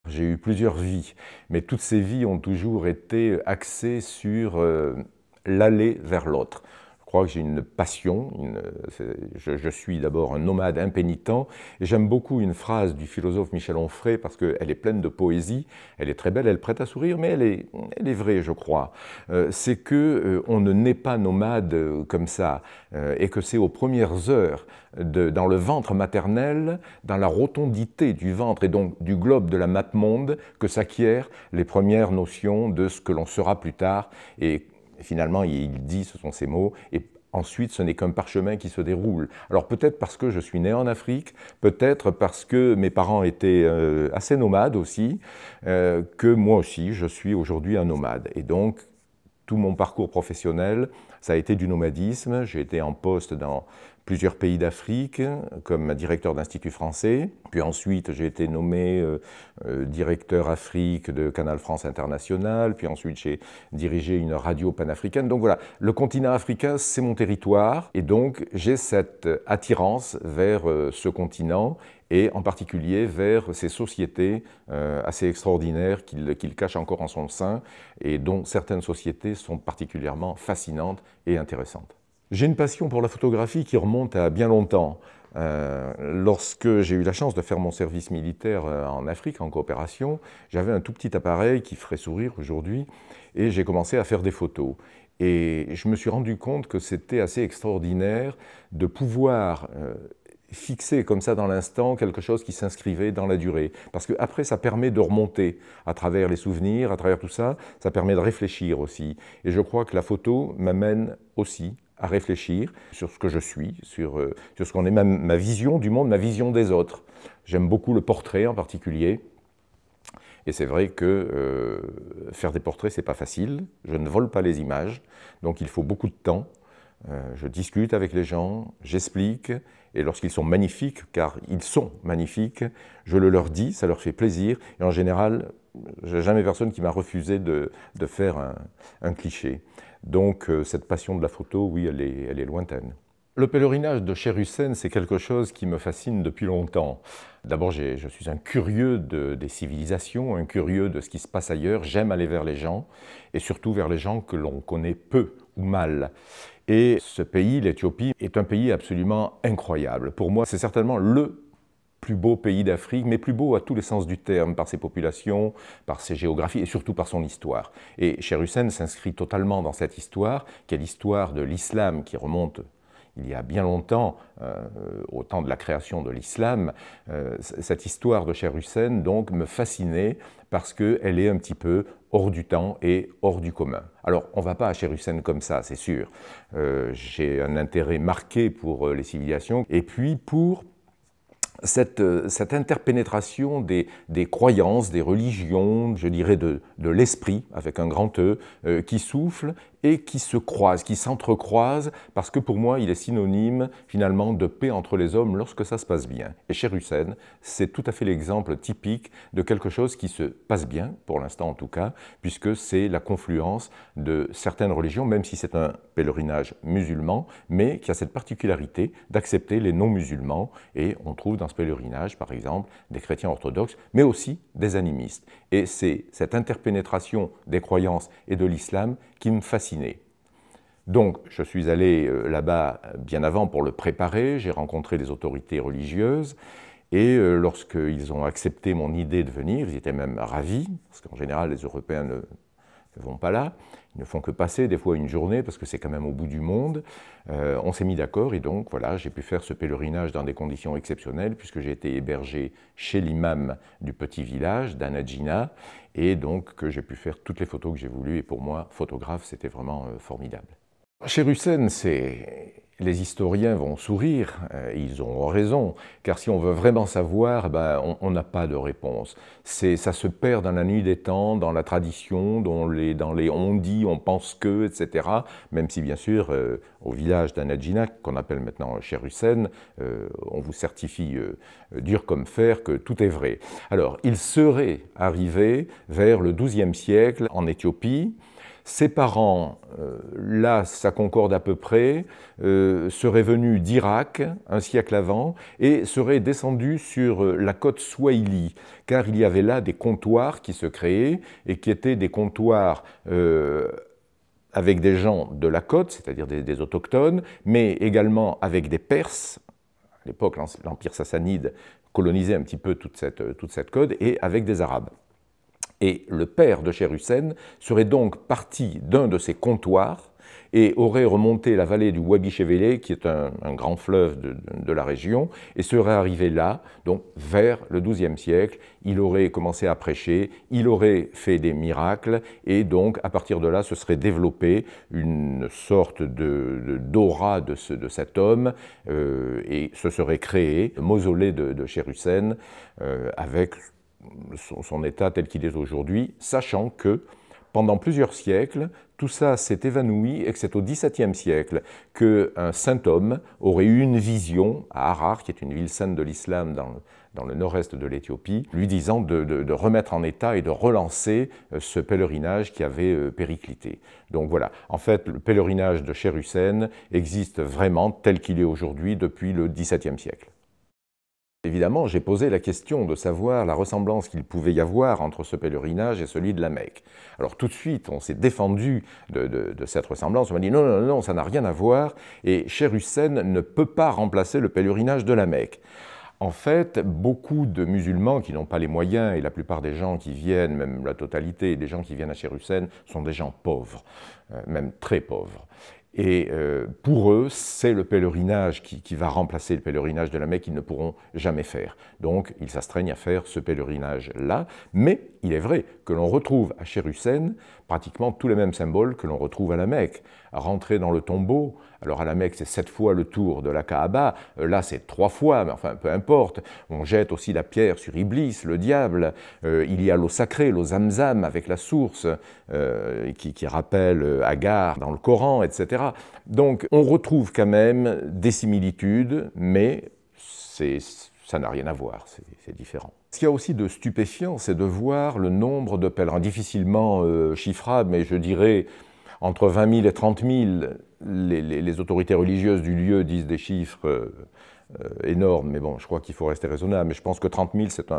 J'ai eu plusieurs vies, mais toutes ces vies ont toujours été axées sur l'aller vers l'autre. Je crois que j'ai une passion, je suis d'abord un nomade impénitent, et j'aime beaucoup une phrase du philosophe Michel Onfray, parce qu'elle est pleine de poésie, elle est très belle, elle prête à sourire, mais elle est vraie, je crois. C'est qu'on ne naît pas nomade comme ça, et que c'est aux premières heures, dans le ventre maternel, dans la rotondité du ventre et donc du globe de la mappemonde, que s'acquièrent les premières notions de ce que l'on sera plus tard. Et finalement, il dit, ce sont ces mots, et ensuite, ce n'est qu'un parchemin qui se déroule. Alors peut-être parce que je suis né en Afrique, peut-être parce que mes parents étaient assez nomades aussi, que moi aussi, je suis aujourd'hui un nomade. Et donc, tout mon parcours professionnel, ça a été du nomadisme. J'ai été en poste dans plusieurs pays d'Afrique comme directeur d'Institut français. Puis ensuite, j'ai été nommé directeur Afrique de Canal France International. Puis ensuite, j'ai dirigé une radio panafricaine. Donc voilà, le continent africain, c'est mon territoire. Et donc, j'ai cette attirance vers ce continent et en particulier vers ces sociétés assez extraordinaires qu'il cache encore en son sein et dont certaines sociétés sont particulièrement fascinantes et intéressantes. J'ai une passion pour la photographie qui remonte à bien longtemps. Lorsque j'ai eu la chance de faire mon service militaire en Afrique, en coopération, j'avais un tout petit appareil qui ferait sourire aujourd'hui et j'ai commencé à faire des photos. Et je me suis rendu compte que c'était assez extraordinaire de pouvoir fixer comme ça dans l'instant quelque chose qui s'inscrivait dans la durée. Parce qu'après, ça permet de remonter à travers les souvenirs, à travers tout ça, ça permet de réfléchir aussi. Et je crois que la photo m'amène aussi à réfléchir sur ce que je suis, sur ce qu'on est ma vision du monde, ma vision des autres. J'aime beaucoup le portrait en particulier. Et c'est vrai que faire des portraits, c'est pas facile. Je ne vole pas les images, donc il faut beaucoup de temps. Je discute avec les gens, j'explique, et lorsqu'ils sont magnifiques, car ils sont magnifiques, je le leur dis, ça leur fait plaisir, et en général, je n'ai jamais personne qui m'a refusé de faire un cliché. Donc cette passion de la photo, oui, elle est lointaine. Le pèlerinage de Cheikh Hussein, c'est quelque chose qui me fascine depuis longtemps. D'abord, je suis un curieux des civilisations, un curieux de ce qui se passe ailleurs. J'aime aller vers les gens, et surtout vers les gens que l'on connaît peu ou mal. Et ce pays, l'Éthiopie, est un pays absolument incroyable. Pour moi, c'est certainement le plus beau pays d'Afrique, mais plus beau à tous les sens du terme, par ses populations, par ses géographies et surtout par son histoire. Et Cheikh Hussein s'inscrit totalement dans cette histoire, qui est l'histoire de l'islam qui remonte il y a bien longtemps, au temps de la création de l'islam. Cette histoire de Cheikh Hussein donc me fascinait parce qu'elle est un petit peu hors du temps et hors du commun. Alors, on ne va pas à Cheikh Hussein comme ça, c'est sûr. J'ai un intérêt marqué pour les civilisations et puis pour cette interpénétration des croyances, des religions, je dirais de l'esprit, avec un grand E, qui souffle et qui se croisent, qui s'entrecroisent, parce que pour moi, il est synonyme finalement de paix entre les hommes lorsque ça se passe bien. Et Cheikh Hussein, c'est tout à fait l'exemple typique de quelque chose qui se passe bien, pour l'instant en tout cas, puisque c'est la confluence de certaines religions, même si c'est un pèlerinage musulman, mais qui a cette particularité d'accepter les non-musulmans, et on trouve dans ce pèlerinage, par exemple, des chrétiens orthodoxes, mais aussi des animistes. Et c'est cette interpénétration des croyances et de l'islam qui me fascinait. Donc, je suis allé là-bas bien avant pour le préparer, j'ai rencontré les autorités religieuses, et lorsqu'ils ont accepté mon idée de venir, ils étaient même ravis, parce qu'en général, les Européens ne vont pas là, ils ne font que passer des fois une journée, parce que c'est quand même au bout du monde. On s'est mis d'accord, et donc voilà, j'ai pu faire ce pèlerinage dans des conditions exceptionnelles, puisque j'ai été hébergé chez l'imam du petit village, d'Anadjina, et donc que j'ai pu faire toutes les photos que j'ai voulu, et pour moi, photographe, c'était vraiment formidable. Cheikh Hussein, les historiens vont sourire, ils ont raison, car si on veut vraiment savoir, on n'a pas de réponse. Ça se perd dans la nuit des temps, dans la tradition, dans les on dit, on pense que, etc. Même si bien sûr, au village d'Anadjina, qu'on appelle maintenant Cheikh Hussein, on vous certifie dur comme fer que tout est vrai. Alors, il serait arrivé vers le XIIe siècle en Éthiopie. Ses parents, là ça concorde à peu près, seraient venus d'Irak un siècle avant et seraient descendus sur la côte Swahili, car il y avait là des comptoirs qui se créaient et qui étaient des comptoirs avec des gens de la côte, c'est-à-dire des autochtones, mais également avec des Perses. À l'époque, l'Empire sassanide colonisait un petit peu toute cette côte, et avec des Arabes. Et le père de Sher-Hussein serait donc parti d'un de ces comptoirs et aurait remonté la vallée du Wabi-Chevele, qui est un grand fleuve de la région, et serait arrivé là, donc vers le XIIe siècle. Il aurait commencé à prêcher, il aurait fait des miracles, et donc à partir de là, se serait développé une sorte d'aura de cet homme, et se serait créé le mausolée de Sher-Hussein avec son état tel qu'il est aujourd'hui, sachant que pendant plusieurs siècles, tout ça s'est évanoui et que c'est au XVIIe siècle qu'un saint homme aurait eu une vision à Harar, qui est une ville sainte de l'islam dans le nord-est de l'Éthiopie, lui disant de remettre en état et de relancer ce pèlerinage qui avait périclité. Donc voilà, en fait, le pèlerinage de Sher-Hussein existe vraiment tel qu'il est aujourd'hui depuis le XVIIe siècle. Évidemment, j'ai posé la question de savoir la ressemblance qu'il pouvait y avoir entre ce pèlerinage et celui de la Mecque. Alors tout de suite, on s'est défendu de cette ressemblance, on m'a dit non, non, non, ça n'a rien à voir, et Sher-Hussein ne peut pas remplacer le pèlerinage de la Mecque. En fait, beaucoup de musulmans qui n'ont pas les moyens, et la plupart des gens qui viennent, même la totalité des gens qui viennent à Sher-Hussein, sont des gens pauvres, même très pauvres. Et pour eux, c'est le pèlerinage qui va remplacer le pèlerinage de la Mecque qu'ils ne pourront jamais faire. Donc, ils s'astreignent à faire ce pèlerinage-là. Mais il est vrai que l'on retrouve à Sher-Hussein pratiquement tous les mêmes symboles que l'on retrouve à la Mecque. Rentrer dans le tombeau, alors à la Mecque c'est 7 fois le tour de la Kaaba, là c'est 3 fois, mais enfin peu importe. On jette aussi la pierre sur Iblis, le diable. Il y a l'eau sacrée, l'eau Zamzam avec la source qui rappelle Agar dans le Coran, etc. Donc on retrouve quand même des similitudes, mais ça n'a rien à voir, c'est différent. Ce qu'il y a aussi de stupéfiant, c'est de voir le nombre de pèlerins, difficilement chiffrable, mais je dirais entre 20 000 et 30 000. Les autorités religieuses du lieu disent des chiffres énormes, mais bon, je crois qu'il faut rester raisonnable. Mais je pense que 30 000, c'est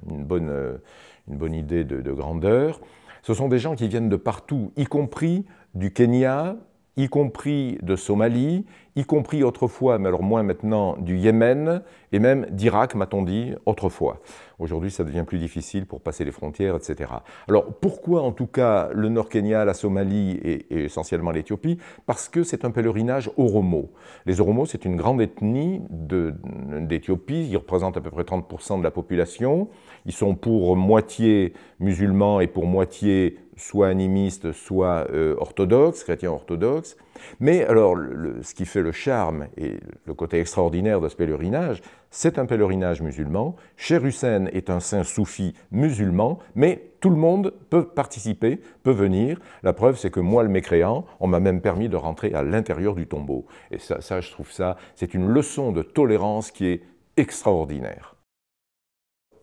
une bonne idée de grandeur. Ce sont des gens qui viennent de partout, y compris du Kenya, y compris de Somalie, y compris autrefois, mais alors moins maintenant, du Yémen, et même d'Irak, m'a-t-on dit, autrefois. Aujourd'hui, ça devient plus difficile pour passer les frontières, etc. Alors, pourquoi en tout cas le Nord-Kenya, la Somalie et essentiellement l'Éthiopie? Parce que c'est un pèlerinage Oromo. Les Oromos, c'est une grande ethnie d'Éthiopie, ils représentent à peu près 30% de la population. Ils sont pour moitié musulmans et pour moitié soit animistes, soit orthodoxes, chrétiens orthodoxes. Mais alors, ce qui fait le charme et le côté extraordinaire de ce pèlerinage, c'est un pèlerinage musulman. Sher-Hussein est un saint soufi musulman, mais tout le monde peut participer, peut venir. La preuve, c'est que moi, le mécréant, on m'a même permis de rentrer à l'intérieur du tombeau. Et ça, je trouve ça, c'est une leçon de tolérance qui est extraordinaire.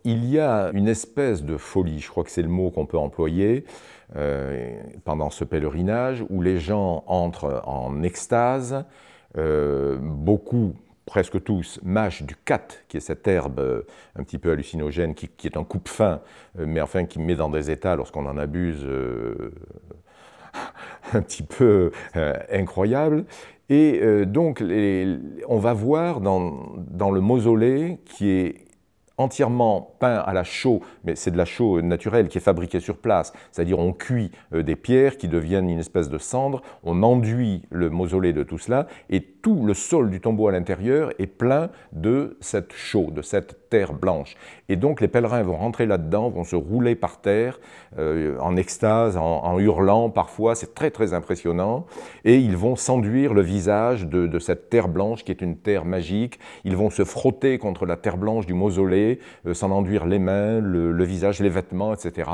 Il y a une espèce de folie, je crois que c'est le mot qu'on peut employer, pendant ce pèlerinage, où les gens entrent en extase, beaucoup, presque tous, mâchent du khat, qui est cette herbe un petit peu hallucinogène, qui est un coupe-faim, mais enfin qui met dans des états, lorsqu'on en abuse, un petit peu incroyable. Et donc, on va voir dans le mausolée, qui est entièrement peint à la chaux, mais c'est de la chaux naturelle qui est fabriquée sur place, c'est-à-dire on cuit des pierres qui deviennent une espèce de cendre, on enduit le mausolée de tout cela, et tout le sol du tombeau à l'intérieur est plein de cette chaux, de cette terre blanche. Et donc les pèlerins vont rentrer là-dedans, vont se rouler par terre, en extase, en hurlant parfois, c'est très très impressionnant, et ils vont s'enduire le visage de cette terre blanche qui est une terre magique, ils vont se frotter contre la terre blanche du mausolée, s'en enduire les mains, le visage, les vêtements, etc.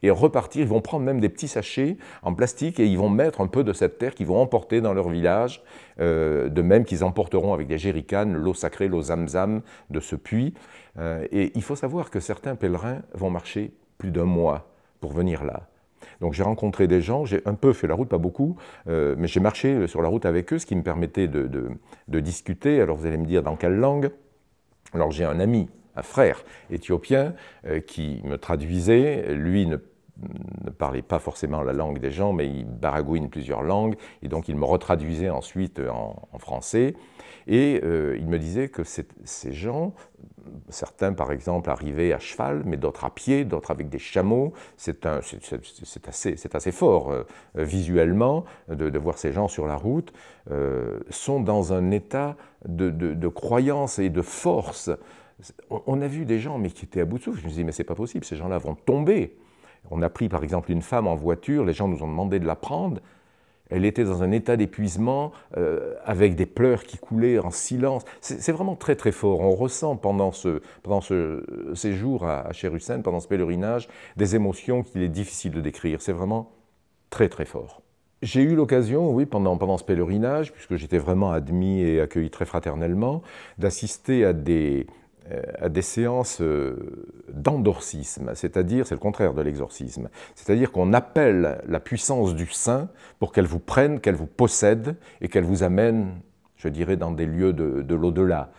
Et repartir, ils vont prendre même des petits sachets en plastique et ils vont mettre un peu de cette terre qu'ils vont emporter dans leur village, de même qu'ils emporteront avec des jerrycans l'eau sacrée, l'eau Zamzam de ce puits. Et il faut savoir que certains pèlerins vont marcher plus d'1 mois pour venir là. Donc j'ai rencontré des gens, j'ai un peu fait la route, pas beaucoup, mais j'ai marché sur la route avec eux, ce qui me permettait de discuter. Alors vous allez me dire dans quelle langue? Alors j'ai un ami, un frère éthiopien qui me traduisait. Lui ne parlait pas forcément la langue des gens, mais il baragouine plusieurs langues, et donc il me retraduisait ensuite en français. Et il me disait que ces gens, certains par exemple arrivaient à cheval, mais d'autres à pied, d'autres avec des chameaux. C'est assez fort visuellement de voir ces gens sur la route, sont dans un état de croyance et de force. On a vu des gens mais qui étaient à bout de souffle. Je me disais mais c'est pas possible, ces gens-là vont tomber. On a pris par exemple une femme en voiture, les gens nous ont demandé de la prendre. Elle était dans un état d'épuisement, avec des pleurs qui coulaient en silence. C'est vraiment très très fort. On ressent pendant ce séjour à Chérusène, pendant ce pèlerinage, des émotions qu'il est difficile de décrire. C'est vraiment très très fort. J'ai eu l'occasion, oui, pendant ce pèlerinage, puisque j'étais vraiment admis et accueilli très fraternellement, d'assister à des séances d'endorcisme, c'est-à-dire, c'est le contraire de l'exorcisme, c'est-à-dire qu'on appelle la puissance du saint pour qu'elle vous prenne, qu'elle vous possède et qu'elle vous amène, je dirais, dans des lieux de l'au-delà.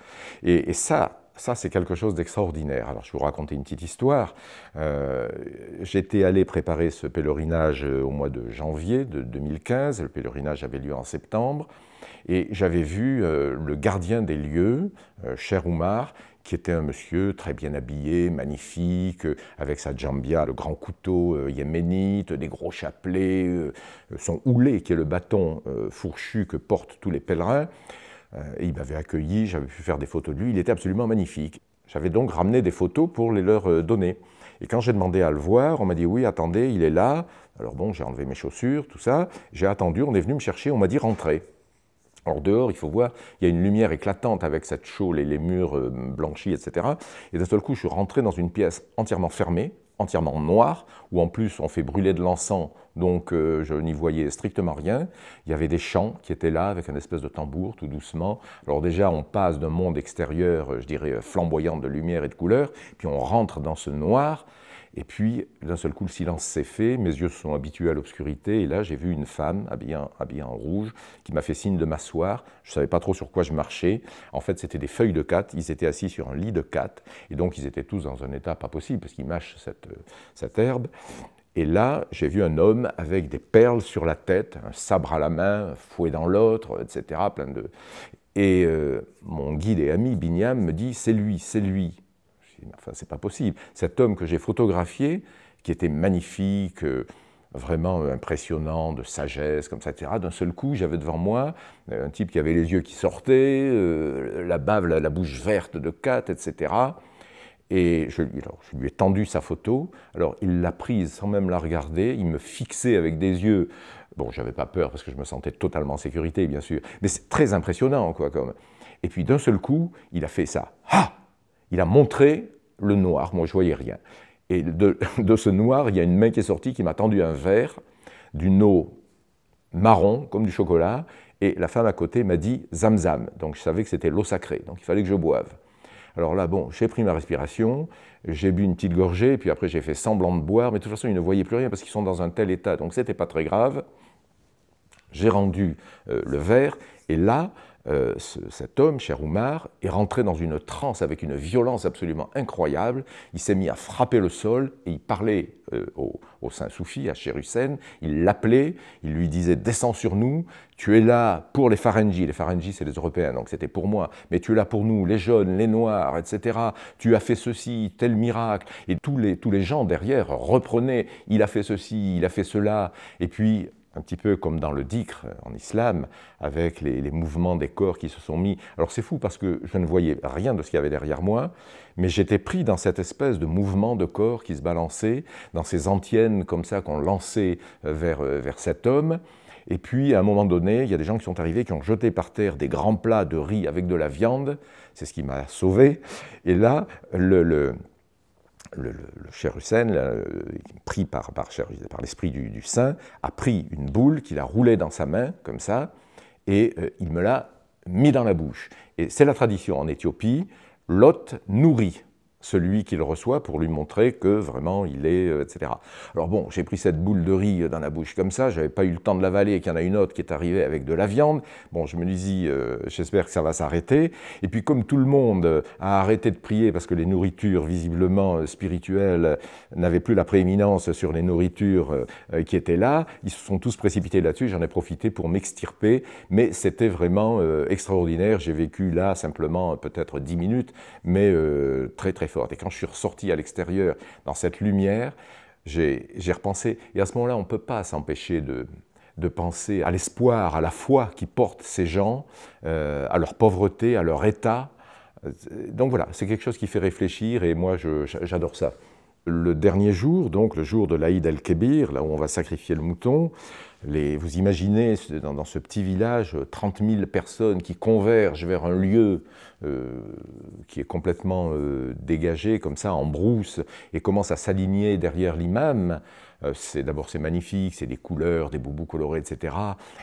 Et ça c'est quelque chose d'extraordinaire. Alors, je vais vous raconter une petite histoire. J'étais allé préparer ce pèlerinage au mois de janvier de 2015. Le pèlerinage avait lieu en septembre. Et j'avais vu le gardien des lieux, Cheikh Oumar, qui était un monsieur très bien habillé, magnifique, avec sa djambia, le grand couteau yéménite, des gros chapelets, son houlet, qui est le bâton fourchu que portent tous les pèlerins. Et il m'avait accueilli, j'avais pu faire des photos de lui, il était absolument magnifique. J'avais donc ramené des photos pour les leur donner. Et quand j'ai demandé à le voir, on m'a dit « oui, attendez, il est là ». Alors bon, j'ai enlevé mes chaussures, tout ça, j'ai attendu, on est venu me chercher, on m'a dit « rentrez ». Alors dehors, il faut voir, il y a une lumière éclatante avec cette chaux, les murs blanchis, etc. Et d'un seul coup, je suis rentré dans une pièce entièrement fermée, entièrement noire, où en plus on fait brûler de l'encens, donc je n'y voyais strictement rien. Il y avait des chants qui étaient là, avec un espèce de tambour, tout doucement. Alors déjà, on passe d'un monde extérieur, je dirais, flamboyant de lumière et de couleurs, puis on rentre dans ce noir. Et puis, d'un seul coup, le silence s'est fait, mes yeux se sont habitués à l'obscurité, et là, j'ai vu une femme habillée en rouge qui m'a fait signe de m'asseoir. Je ne savais pas trop sur quoi je marchais. En fait, c'était des feuilles de cat, ils étaient assis sur un lit de cat, et donc ils étaient tous dans un état pas possible, parce qu'ils mâchent cette herbe. Et là, j'ai vu un homme avec des perles sur la tête, un sabre à la main, un fouet dans l'autre, etc. Et mon guide et ami, Binyam, me dit « c'est lui, c'est lui ». Enfin, c'est pas possible. Cet homme que j'ai photographié, qui était magnifique, vraiment impressionnant, de sagesse, comme ça, etc. D'un seul coup, j'avais devant moi un type qui avait les yeux qui sortaient, la bave, la bouche verte de cat, etc. Et je lui ai tendu sa photo. Alors, il l'a prise sans même la regarder. Il me fixait avec des yeux. Bon, j'avais pas peur parce que je me sentais totalement en sécurité, bien sûr. Mais c'est très impressionnant, quoi. Et puis, d'un seul coup, il a fait ça. Ah! Il a montré le noir, moi je ne voyais rien. Et de ce noir, il y a une main qui est sortie qui m'a tendu un verre d'une eau marron, comme du chocolat, et la femme à côté m'a dit « Zamzam ». Donc je savais que c'était l'eau sacrée, donc il fallait que je boive. Alors là, bon, j'ai pris ma respiration, j'ai bu une petite gorgée, et puis après j'ai fait semblant de boire, mais de toute façon ils ne voyaient plus rien parce qu'ils sont dans un tel état, donc c'était pas très grave. J'ai rendu le verre, et là, cet homme, Cheikh Oumar, est rentré dans une transe avec une violence absolument incroyable. Il s'est mis à frapper le sol et il parlait au saint soufi, à Chérusène. Il l'appelait, il lui disait « descends sur nous, tu es là pour les Faranji ». Les Faranji, c'est les Européens, donc c'était pour moi. Mais tu es là pour nous, les jaunes, les noirs, etc. Tu as fait ceci, tel miracle. Et tous les gens derrière reprenaient « il a fait ceci, il a fait cela ». Et puis, un petit peu comme dans le dhikr en islam, avec les mouvements des corps qui se sont mis. Alors c'est fou parce que je ne voyais rien de ce qu'il y avait derrière moi, mais j'étais pris dans cette espèce de mouvement de corps qui se balançait, dans ces antiennes comme ça qu'on lançait vers cet homme. Et puis, à un moment donné, il y a des gens qui sont arrivés, qui ont jeté par terre des grands plats de riz avec de la viande. C'est ce qui m'a sauvé. Et là, le Chérusène, pris par l'esprit du saint, a pris une boule qu'il a roulée dans sa main, comme ça, et il me l'a mis dans la bouche. Et c'est la tradition en Éthiopie, l'hôte nourrit celui qui le reçoit pour lui montrer que vraiment il est, etc. Alors bon, j'ai pris cette boule de riz dans la bouche comme ça, j'avais pas eu le temps de l'avaler et qu'il y en a une autre qui est arrivée avec de la viande. Bon, je me dis, j'espère que ça va s'arrêter. Et puis comme tout le monde a arrêté de prier parce que les nourritures visiblement spirituelles n'avaient plus la prééminence sur les nourritures qui étaient là, ils se sont tous précipités là-dessus, j'en ai profité pour m'extirper, mais c'était vraiment extraordinaire. J'ai vécu là simplement peut-être 10 minutes, mais très très forte. Et quand je suis ressorti à l'extérieur dans cette lumière, j'ai repensé, et à ce moment-là, on ne peut pas s'empêcher de penser à l'espoir, à la foi qui portent ces gens, à leur pauvreté, à leur état. Donc voilà, c'est quelque chose qui fait réfléchir, et moi j'adore ça. Le dernier jour, donc le jour de l'Aïd el-Kébir, là où on va sacrifier le mouton, vous imaginez dans ce petit village 30 000 personnes qui convergent vers un lieu qui est complètement dégagé, comme ça, en brousse, et commencent à s'aligner derrière l'imam. D'abord c'est magnifique, c'est des couleurs, des boubous colorés, etc.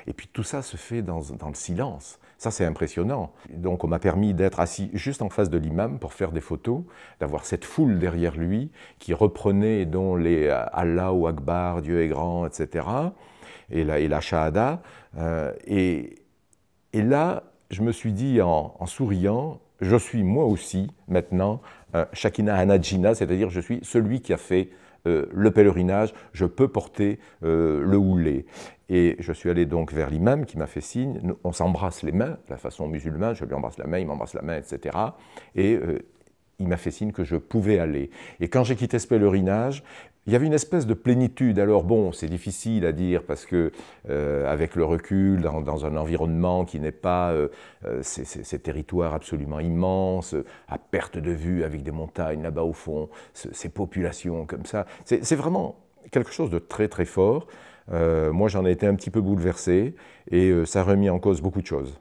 Et puis tout ça se fait dans le silence. Ça, c'est impressionnant. Donc, on m'a permis d'être assis juste en face de l'imam pour faire des photos, d'avoir cette foule derrière lui qui reprenait dont les Allahu Akbar, Dieu est grand, etc. Et la Shahada. Et là, je me suis dit en souriant, je suis moi aussi maintenant Shakina Hanajina, c'est-à-dire je suis celui qui a fait le pèlerinage, je peux porter le houlé. Et je suis allé donc vers l'imam qui m'a fait signe, on s'embrasse les mains, de la façon musulmane, je lui embrasse la main, il m'embrasse la main, etc. Et il m'a fait signe que je pouvais aller. Et quand j'ai quitté ce pèlerinage, il y avait une espèce de plénitude. Alors bon, c'est difficile à dire parce que avec le recul, dans un environnement qui n'est pas ces territoires absolument immenses, à perte de vue avec des montagnes là-bas au fond, ces populations comme ça, c'est vraiment quelque chose de très très fort. Moi j'en ai été un petit peu bouleversé et ça a remis en cause beaucoup de choses.